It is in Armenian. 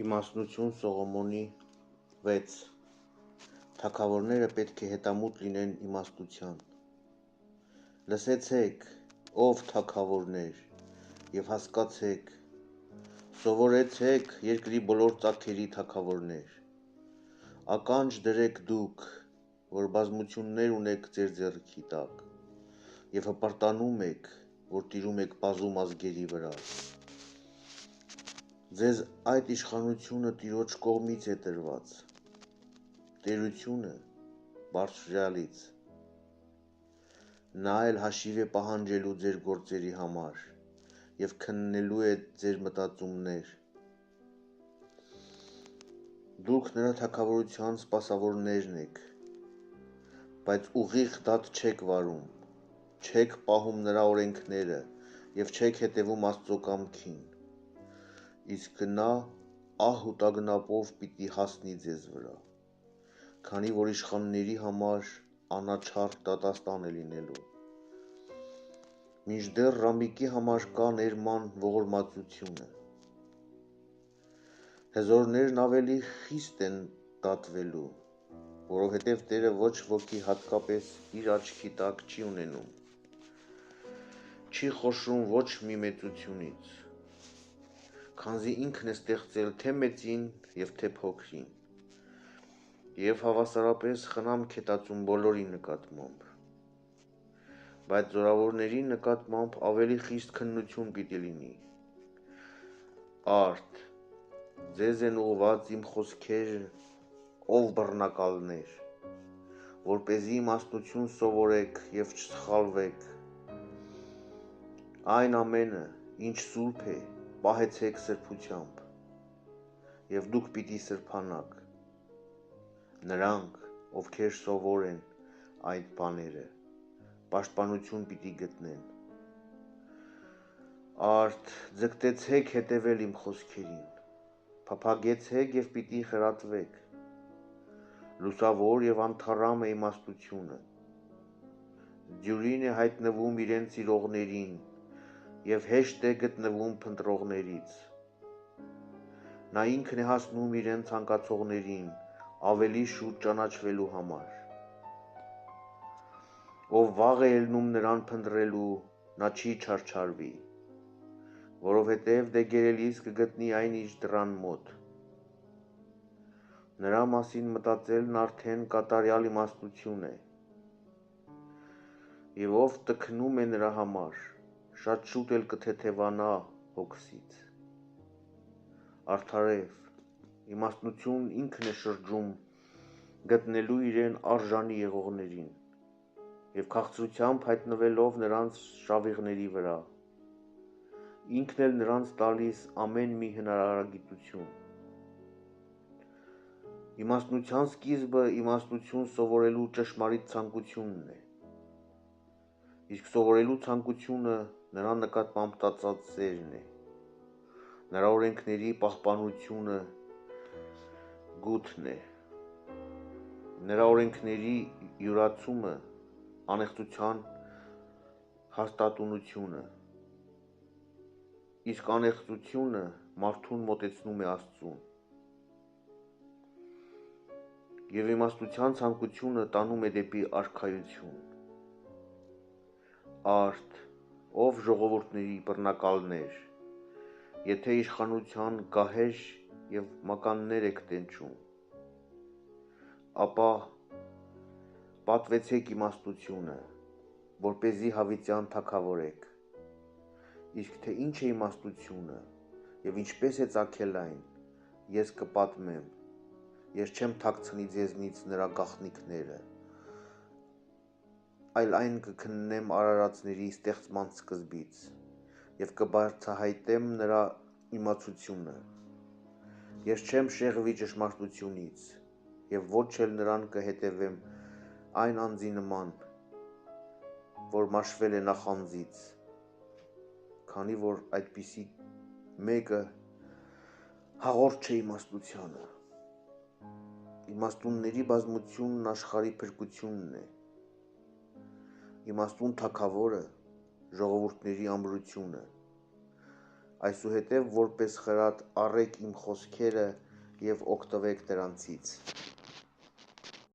Իմաստնություն Սողոմոնի 6 Թագավորները պետք է հետամուտ լինեն իմաստության։ Լսեցեք, ով թագավորներ, և հասկացեք, սովորեցեք երկրի բոլոր ծագերի թագավորներ։ Ականջ դրեք դուք, որ բազմություններ ունեք ձեր ձեռքի տակ, և հպարտանում եք, որ տիրում եք բազում ազգերի վրա։ Ձեզ այդ իշխանությունը Տիրոջ կողմից է տրված, տերությունը Բարձրյալից։ Նա էլ հաշիվ է պահանջելու ձեր գործերի համար և քննելու է ձեր մտածումներ։ Դուք նրա թագավորության սպասավորներն եք, բայց ուղիղ դատ չեք վարում, չեք պահում նրա օրենքները և չեք հետևում Աստծո կամքին, իսկ նա ահ ու տագնապով պիտի հասնի ձեզ վրա, քանի որ իշխանների համար անաչառ դատաստան է լինելու։ Մինչդեռ ռամիկի համար կա ներման ողորմածությունը։ Հզորներն ավելի խիստ են դատվելու, որովհետև Տերը ոչ ոքի հատկապես իր աչքի տակ չի ունենում, չի խոշորում ոչ մի մեծությունից, քանզի ինքն է ստեղծել թե մեծին և թե փոքրին, և հավասարապես խնամք է տածում բոլորի նկատմամբ, բայց զորավորների նկատմամբ ավելի խիստ քննություն պիտի լինի։ Արդ, ձեզ են ուղղված իմ խոսքերը, ով բռնակալներ, որպեսզի իմաստնություն սովորեք և չսխալվեք։ Այն ամենը, ինչ սուրբ է, պահեցեք սրբությամբ, և դուք պիտի սրբանաք։ Նրանք, ովքեր սովոր են այդ բաները, պաշտպանություն պիտի գտնեն։ Արդ, ձգտեցեք հետևել իմ խոսքերին, փափագեցեք և պիտի խրատվեք։ Լուսավոր և անթառամ է իմաստությունը։ Դյուրին է հայտնվում իրեն սիրողներին և հեշտ է գտնվում փնտրողներից։ Նա ինքն է հասնում իրեն ցանկացողներին ավելի շուտ ճանաչվելու համար։ Ով վաղ է ելնում նրան փնտրելու, նա չի չարչարվի, որովհետև դե գերելիս կգտնի այն իր դռան մոտ։ Նրա մասին մտածելն արդեն կատարյալ իմաստություն է, և ով տքնում է նրա համար, շատ շուտ էլ կթեթևանա հոգսից։ Արդարև, իմաստնություն ինքն է շրջում գտնելու իրեն արժանի եղողներին և քաղցրությամբ հայտնվելով նրանց շավիղների վրա, ինքն էլ նրանց տալիս ամեն մի հնարագիտություն։ Իմաստնության սկիզբը իմաստություն սովորելու ճշմարիտ ցանկությունն է, իսկ սովորելու ցանկությունը նրա նկատմամբ տածած սերն է, նրա օրենքների պահպանությունը գութն է, նրա օրենքների յուրացումը անեղծության հաստատունությունը, իսկ անեղծությունը մարդուն մոտեցնում է Աստծուն։ Եվ իմաստության ցանկությունը տանում է դեպի արքայություն։ Արդ, ով ժողովուրդների բռնակալներ, եթե իշխանության գահեշ և մականներ եք տենչում, ապա պատվեցեք իմաստությունը, որպեսզի հավիտյան թագավորեք։ Իսկ թե ինչ է իմաստությունը և ինչպես է ծագել այն, ես կպատմեմ, ես չեմ թաքցնի ձեզնից նրա գաղտնիքները, այլ այն կքննեմ արարածների ստեղծման սկզբից և կբացահայտեմ նրա իմացությունը։ Ես չեմ շեղվի ճշմարտությունից և ոչ էլ նրան կհետևեմ այն անձի նման, որ մաշվել է նախանձից, քանի որ այդպիսի մեկը հաղորդ չէ իմաստությանը։ Իմաստունների բազմությունն աշխարհի փրկությունն է։ Իմաստուն թագավորը ժողովուրդների ամրությունը, այսուհետև որպես խրատ առեք իմ խոսքերը և օգտվեք դրանցից։